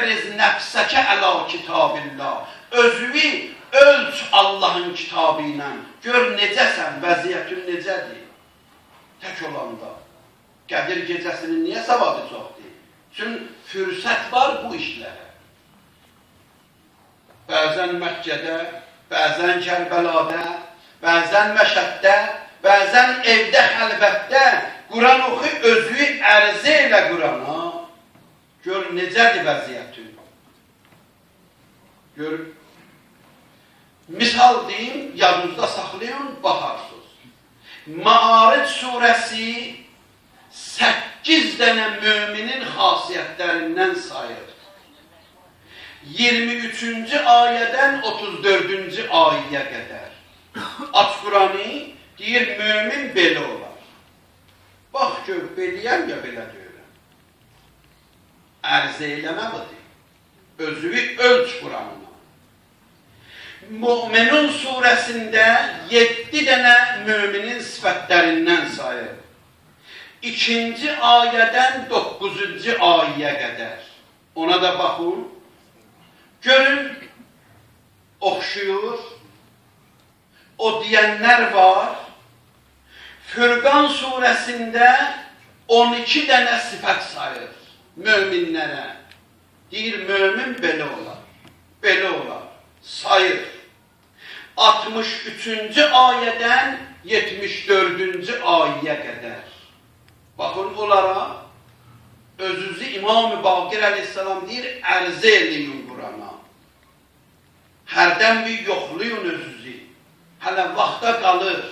Əbriz nəfsəkə əla kitabillah. Özünü ölç Allahın kitabı ilə. Gör necəsən, vəziyyətin necədir? Tək olanda. Qədir gecəsinin niyə savabı çoxdur? Çünki fürsət var bu işlərə. Bəzən Məkkədə, bəzən Kərbəlada, bəzən Məşəddə, bəzən evdə, xəlvətdə Quran oxu, özü ərizə ilə Qurana. Gör, necədir vəziyyətin? Gör, misal deyim, yadınızda saxlayın, baxarsınız. Maaric surəsi 8 dənə müminin xasiyyətlərindən sayır. 23-cü ayədən 34-cü ayəyə qədər. Aç Quranı, deyir, mümin belə olar. Bax gör, beləyəm ya belə deyirəm. Ərzə eləməlidir. Özünü ölç Quranına. Mü'minun surəsində 7 dənə müminin sifətlərindən sayır. 2-ci ayədən 9-cu ayəyə qədər. Ona da baxın. Görün, oxşuyur. O deyənlər var. Fürqan surəsində 12 dənə sifət sayır möminlərə. Deyir, mömin belə olar. Belə olar. Sayır. 63-cü ayədən 74-cü ayəyə qədər. Baxın onlara, özünüzü İmam-ı Baqir əleyhissalam deyir, ərzə eləyin Qurana. Hərdən bir yoxlayın özünüzü. Hələ vaxta qalır.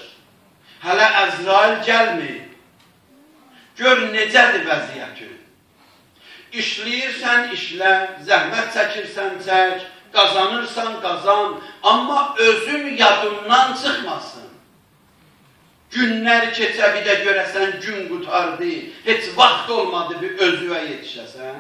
Hələ Əzrail gəlmir. Gör, necədir vəziyyəti. İşləyirsən, işlə, zəhmət çəkirsən, çək, qazanırsan, qazan. Amma özün yadından çıxmasın. Günlər keçə bir də görəsən, gün qutardı, heç vaxt olmadı bir özüvə yetişəsən.